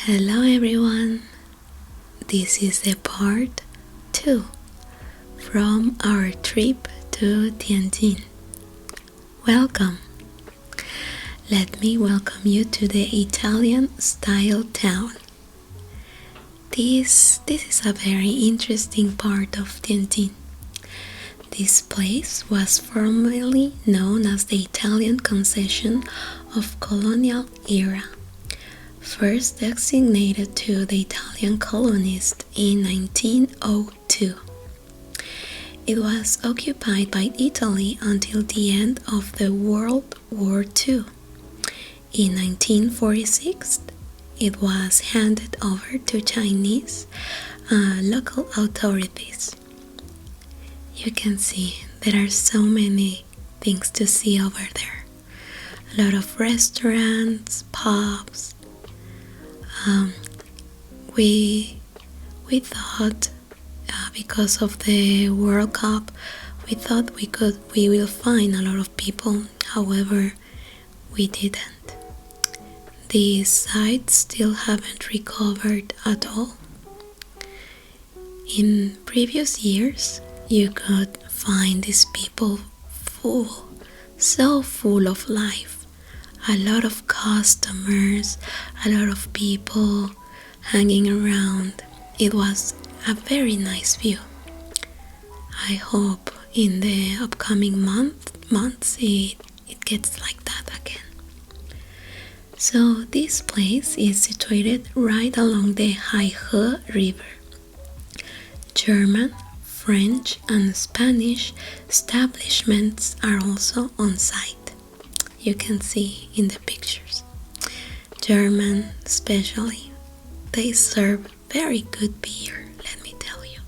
Hello everyone, this is the part 2 from our trip to Tianjin. Welcome! Let me welcome you to the Italian style town. This is a very interesting part of Tianjin. This place was formerly known as the Italian concession of colonial era, first designated to the Italian colonists in 1902. It was occupied by Italy until the end of the World War II. In 1946, it was handed over to Chinese local authorities. You can see there are so many things to see over there. A lot of restaurants, pubs. We thought because of the World Cup, we thought we will find a lot of people. However, we didn't. The sites still haven't recovered at all. In previous years, you could find these people so full of life. A lot of customers, a lot of people hanging around. It was a very nice view. I hope in the upcoming months it gets like that again. So this place is situated right along the Haihe River. German, French and Spanish establishments are also on site. You can see in the pictures. German especially, they serve very good beer, let me tell you.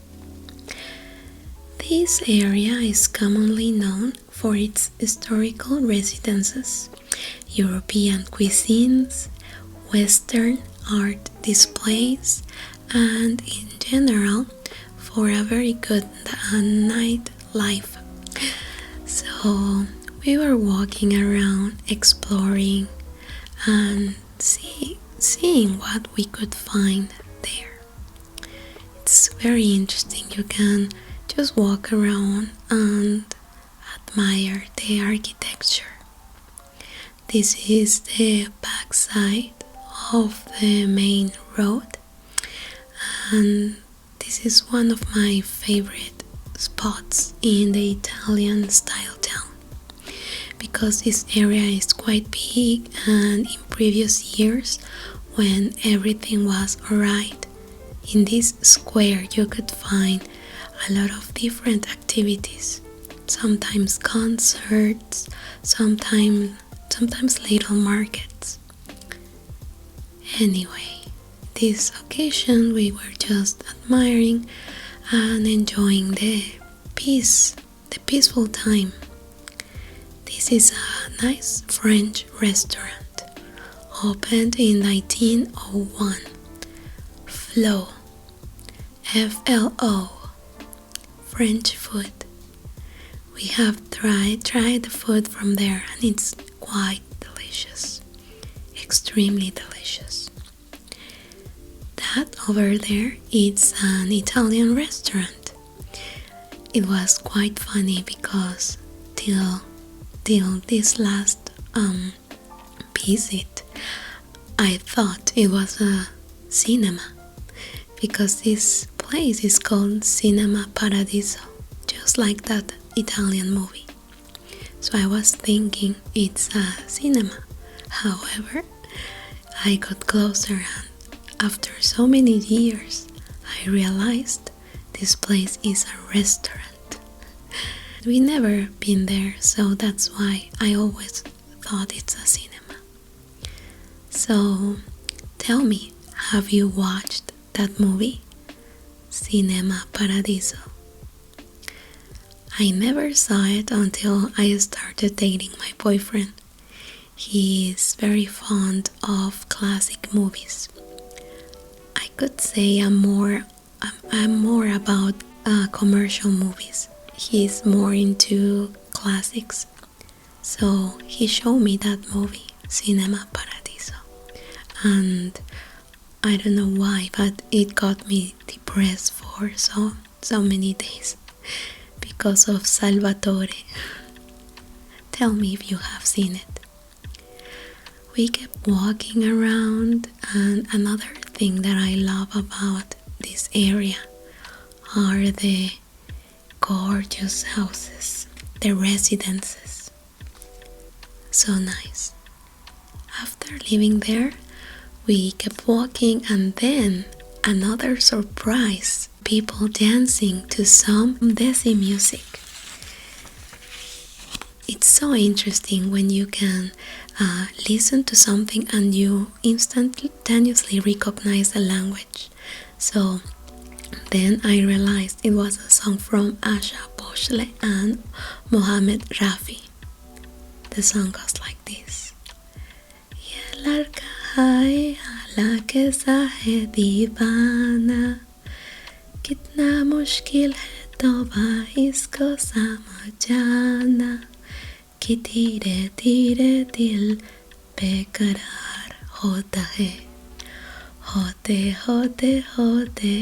This area is commonly known for its historical residences, European cuisines, Western art displays, and in general for a very good nightlife. So we were walking around, exploring, and seeing what we could find there. It's very interesting. You can just walk around and admire the architecture. This is the backside of the main road, and this is one of my favorite spots in the Italian style town, because this area is quite big, and in previous years when everything was alright, in this square you could find a lot of different activities, sometimes concerts, sometimes little markets. Anyway, this occasion we were just admiring and enjoying the peaceful time. This is a nice French restaurant, opened in 1901. Flo, F-L-O, French food. We have tried the food from there, and it's quite delicious, extremely delicious. That over there, it's an Italian restaurant. It was quite funny because till this last visit, I thought it was a cinema, because this place is called Cinema Paradiso, just like that Italian movie. So I was thinking it's a cinema. However, I got closer, and after so many years, I realized this place is a restaurant. We never been there, so that's why I always thought it's a cinema. So tell me, have you watched that movie, Cinema Paradiso? I never saw it until I started dating my boyfriend. He is very fond of classic movies. I could say I'm more about commercial movies. He's more into classics. So he showed me that movie, Cinema Paradiso. And I don't know why, but it got me depressed for so many days because of Salvatore. Tell me if you have seen it. We kept walking around, and another thing that I love about this area are the gorgeous houses, the residences. So nice. After living there, we kept walking, and then another surprise, people dancing to some desi music. It's so interesting when you can listen to something and you instantaneously recognize the language. So then I realized it was a song from Asha and Mohammed Rafi. The song goes like this. Ye ladka hai hala kaisa hai deewana, kitna mushkil hai toba isko samajhana, कि धीरे धीरे दिल बेकरार होता है, होते होते होते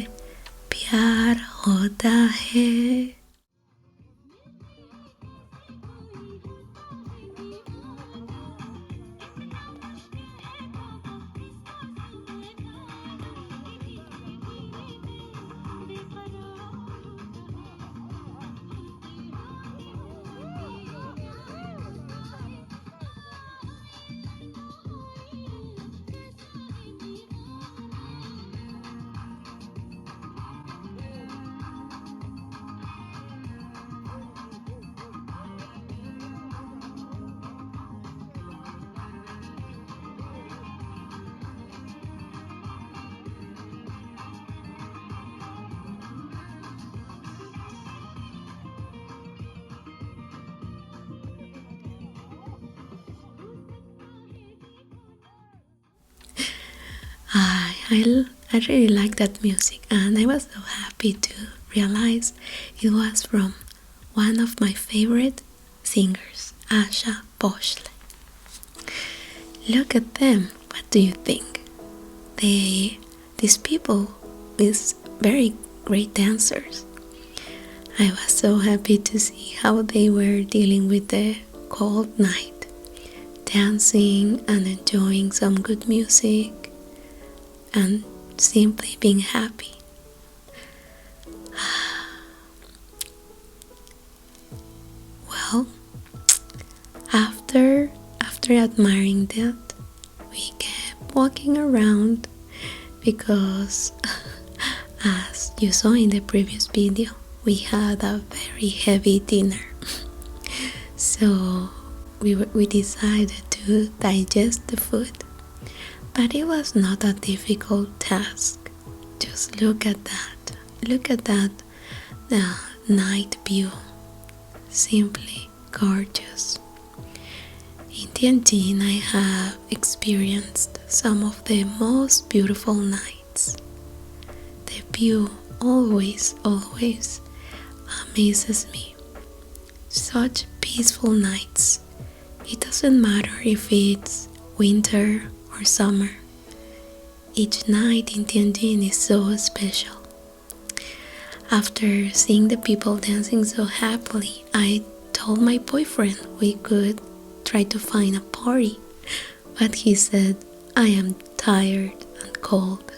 प्यार होता है. I really like that music, and I was so happy to realize it was from one of my favorite singers, Asha. Look at them. What do you think? These people is very great dancers. I was so happy to see how they were dealing with the cold night, dancing and enjoying some good music and simply being happy. Well, after admiring that, we kept walking around because as you saw in the previous video, we had a very heavy dinner. So we decided to digest the food. But it was not a difficult task. Just look at that. Look at that night view. Simply gorgeous. In Tianjin, I have experienced some of the most beautiful nights. The view always amazes me. Such peaceful nights. It doesn't matter if it's winter or summer. Each night in Tianjin is so special. After seeing the people dancing so happily, I told my boyfriend we could try to find a party, but he said I am tired and cold,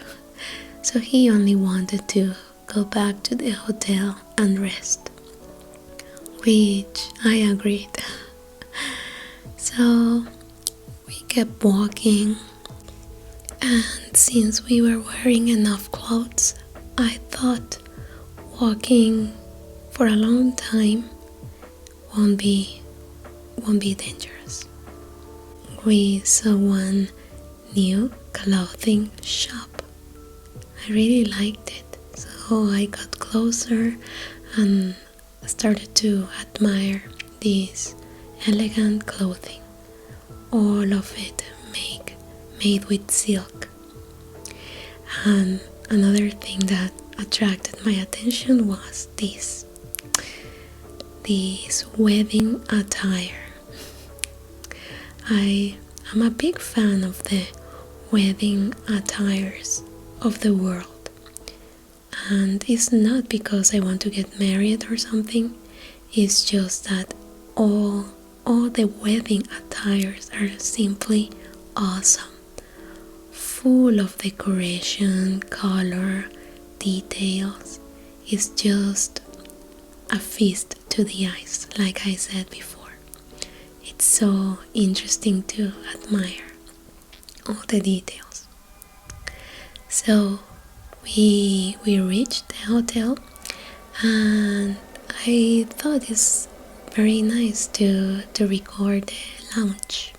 so he only wanted to go back to the hotel and rest, which I agreed. So we kept walking, and since we were wearing enough clothes, I thought walking for a long time won't be dangerous. We saw one new clothing shop. I really liked it, so I got closer and started to admire this elegant clothing, all of it made with silk. And another thing that attracted my attention was this wedding attire. I am a big fan of the wedding attires of the world. And it's not because I want to get married or something. It's just that all the wedding attires are simply awesome. Full of decoration, color, details. It's just a feast to the eyes, like I said before. It's so interesting to admire all the details. So we reached the hotel, and I thought it's very nice to record the lounge.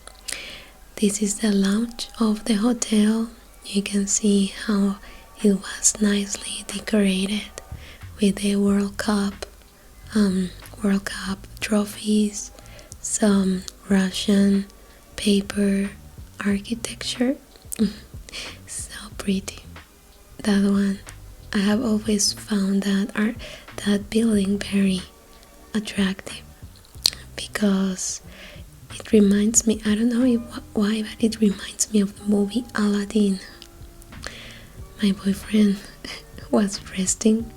This is the lounge of the hotel. You can see how it was nicely decorated with the World Cup trophies, some Russian paper architecture. So pretty. That one, I have always found that building very attractive, because it reminds me, I don't know why, but it reminds me of the movie Aladdin. My boyfriend was resting.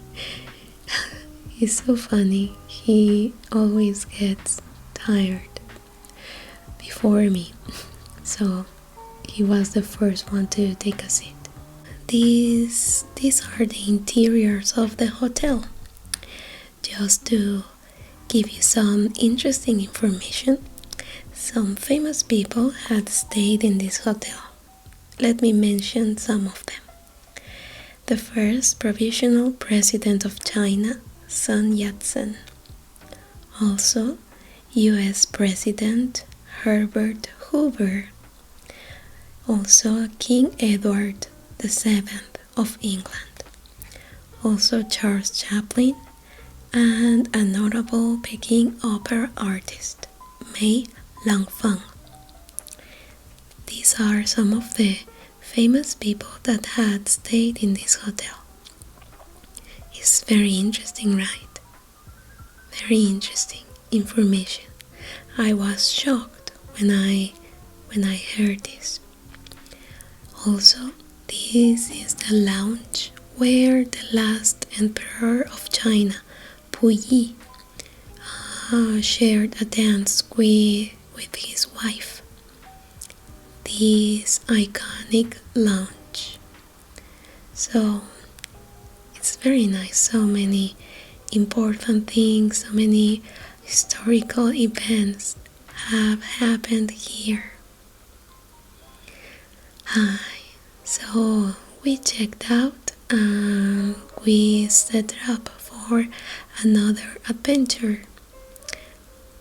He's so funny. He always gets tired before me, so he was the first one to take a seat. These are the interiors of the hotel. Just to give you some interesting information, some famous people had stayed in this hotel. Let me mention some of them. The first provisional president of China, Sun Yat-sen. Also, US President Herbert Hoover. Also, King Edward VII of England. Also, Charles Chaplin, and a notable Peking opera artist, Mei Langfang. These are some of the famous people that had stayed in this hotel. It's very interesting, right? Very interesting information. I was shocked when I heard this. Also, this is the lounge where the last emperor of China, Puyi, shared a dance with his wife. This iconic lounge. So it's very nice. So many important things, so many historical events have happened here. Hi. So we checked out and we set up for another adventure.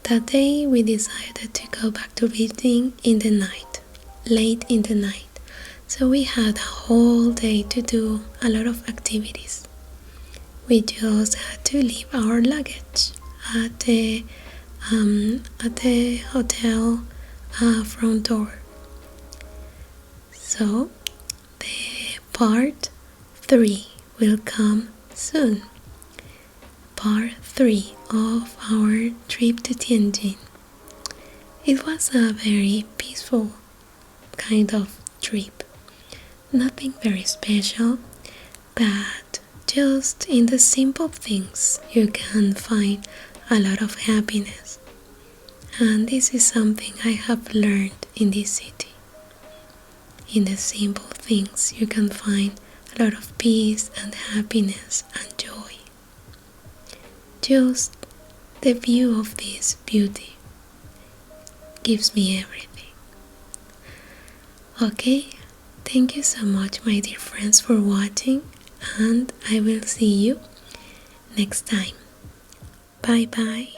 That day we decided to go back to Beijing in the night, late in the night. So we had a whole day to do a lot of activities. We just had to leave our luggage at the hotel front door. So the part 3 will come soon. Part 3 of our trip to Tianjin. It was a very peaceful kind of trip. Nothing very special, but just in the simple things you can find a lot of happiness. And this is something I have learned in this city. In the simple things you can find a lot of peace and happiness and joy. Just the view of this beauty gives me everything. Okay, thank you so much, my dear friends, for watching, and I will see you next time. Bye bye.